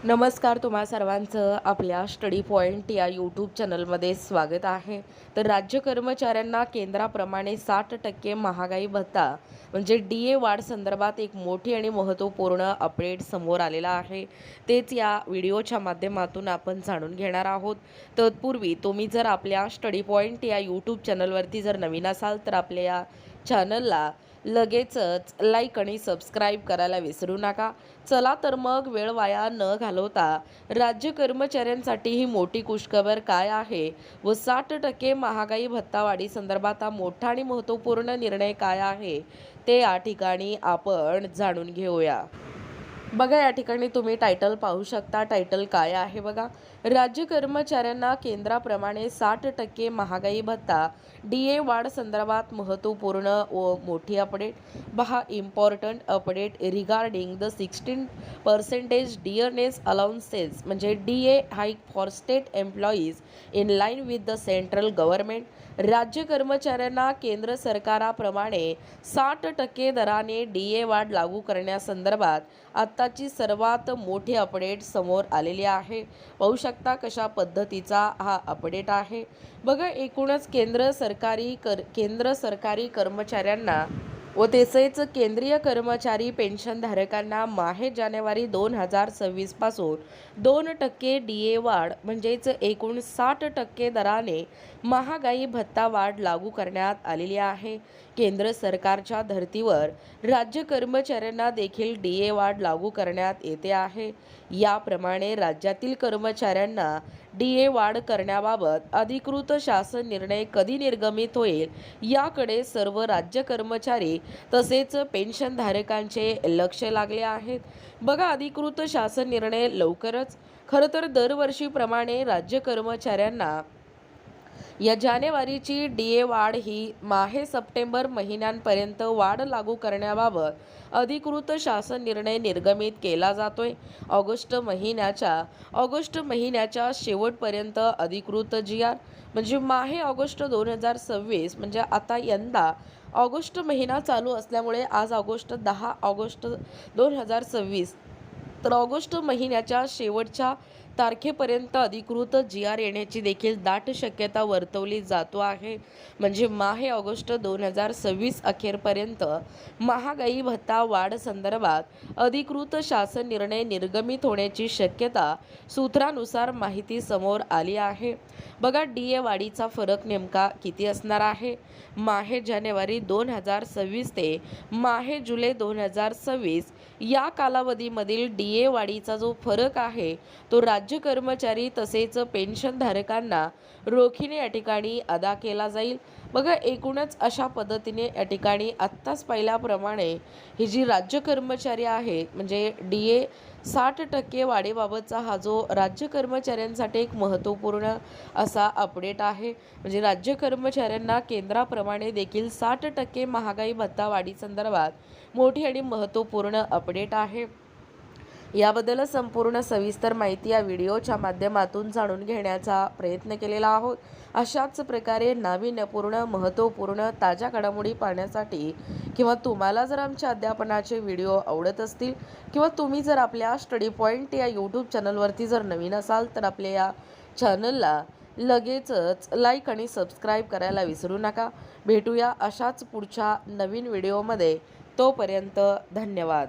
नमस्कार, तुम्हा सर्वांचं आपल्या स्टडी पॉईंट या यूट्यूब चॅनलमध्ये स्वागत आहे. तर राज्य कर्मचाऱ्यांना केंद्राप्रमाणे 60% महागाई भत्ता म्हणजे DA वाढ संदर्भात एक मोठी आणि महत्त्वपूर्ण अपडेट समोर आलेला आहे. तेच या व्हिडिओच्या माध्यमातून आपण जाणून घेणार आहोत. तत्पूर्वी तुम्ही जर आपल्या स्टडी पॉईंट या यूट्यूब चॅनलवरती जर नवीन असाल तर आपल्या या चॅनलला लगेचच लाईक आणि सबस्क्राईब करायला विसरू नका. चला तर मग वेळ वाया न घालवता राज्य कर्मचाऱ्यांसाठी ही मोठी खुशखबर काय आहे व 60% महागाई भत्तावाढी संदर्भात हा मोठा आणि महत्त्वपूर्ण निर्णय काय आहे ते या ठिकाणी आपण जाणून घेऊया. बघा, या ठिकाणी तुम्ही टायटल पाहू शकता. टायटल काय आहे बघा, राज्य कर्मचाऱ्यांना केंद्राप्रमाणे 60% महागाई भत्ता DA वाढ संदर्भात महत्त्वपूर्ण व मोठी अपडेट. पहा, important update regarding the 16% डिअरनेस allowances म्हणजे DA hike for state employees in line with the central government. राज्य कर्मचाऱ्यांना केंद्र सरकाराप्रमाणे 60% दराने DA वाढ लागू करण्यासंदर्भात आत्ताची सर्वात मोठी अपडेट समोर आलेली आहे. पाहू शकता कशा पद्धतीचा हा अपडेट आहे. बघा, एकूणच केंद्र सरकारी कर्मचाऱ्यांना व तसेच केंद्रीय कर्मचारी पेन्शनधारकांना माहे जानेवारी 2026 पासून 2% DA वाढ म्हणजेच एकूण 60% दराने महागाई भत्ता वाढ लागू करण्यात आलेली आहे. केंद्र सरकारच्या धर्तीवर राज्य कर्मचाऱ्यांना देखील DA वाढ लागू करण्यात येते आहे. याप्रमाणे राज्यातील कर्मचाऱ्यांना DA वाढ करण्याबाबत अधिकृत शासन निर्णय कधी निर्गमित होईल याकडे सर्व राज्य कर्मचारी तसेच पेन्शनधारकांचे लक्ष लागले आहेत. बघा, अधिकृत शासन निर्णय लवकरच. खरं तर दरवर्षीप्रमाणे राज्य कर्मचाऱ्यांना या जानेवारीची DA वाढ ही माहे सप्टेंबर महिन्यांपर्यंत वाढ लागू करण्याबाबत अधिकृत शासन निर्णय निर्गमित केला जातोय. ऑगस्ट महिन्याच्या शेवटपर्यंत अधिकृत GR म्हणजे माहे ऑगस्ट 2026 म्हणजे आता यंदा ऑगस्ट महिना चालू असल्यामुळे आज 10 ऑगस्ट 2026, तर ऑगस्ट महिन्याच्या शेवटच्या तारखेपर्यंत अधिकृत GR येण्याची देखील दाट शक्यता वर्तवली जातो आहे. म्हणजे माहे ऑगस्ट 2026 अखेरपर्यंत महागाई भत्ता वाढ संदर्भात अधिकृत शासन निर्णय निर्गमित होण्याची शक्यता सूत्रानुसार माहिती समोर आली आहे. बघा, DA वाढीचा फरक नेमका किती असणार आहे. माहे जानेवारी 2026 ते माहे जुलै 2026 या कालावधीमधील DA वाढीचा जो फरक आहे तो राज्य कर्मचारी तसेच पेन्शनधारकांना रोखीने या ठिकाणी अदा केला जाईल. बघा, एकूणच अशा पद्धतीने या ठिकाणी आत्ताच पाहिल्याप्रमाणे ही जी राज्य कर्मचारी आहेत म्हणजे DA 60% वाढीबाबतचा हा जो राज्य कर्मचाऱ्यांसाठी एक महत्त्वपूर्ण असा अपडेट आहे. म्हणजे राज्य कर्मचाऱ्यांना केंद्राप्रमाणे देखील 60% महागाई भत्ता वाढी संदर्भात मोठी आणि महत्त्वपूर्ण अपडेट आहे. याबद्दल संपूर्ण सविस्तर माहिती या व्हिडिओच्या माध्यमातून जाणून घेण्याचा प्रयत्न केलेला आहोत. अशाच प्रकारे नाविन्यपूर्ण महत्त्वपूर्ण ताज्या घडामोडी पाहण्यासाठी किंवा तुम्हाला जर आमच्या अध्यापनाचे व्हिडिओ आवडत असतील किंवा तुम्ही जर आपल्या स्टडी पॉईंट या यूट्यूब चॅनलवरती जर नवीन असाल तर आपल्या या चॅनलला लगेचच लाईक आणि सबस्क्राईब करायला विसरू नका. भेटूया अशाच पुढच्या नवीन व्हिडिओमध्ये. तोपर्यंत धन्यवाद.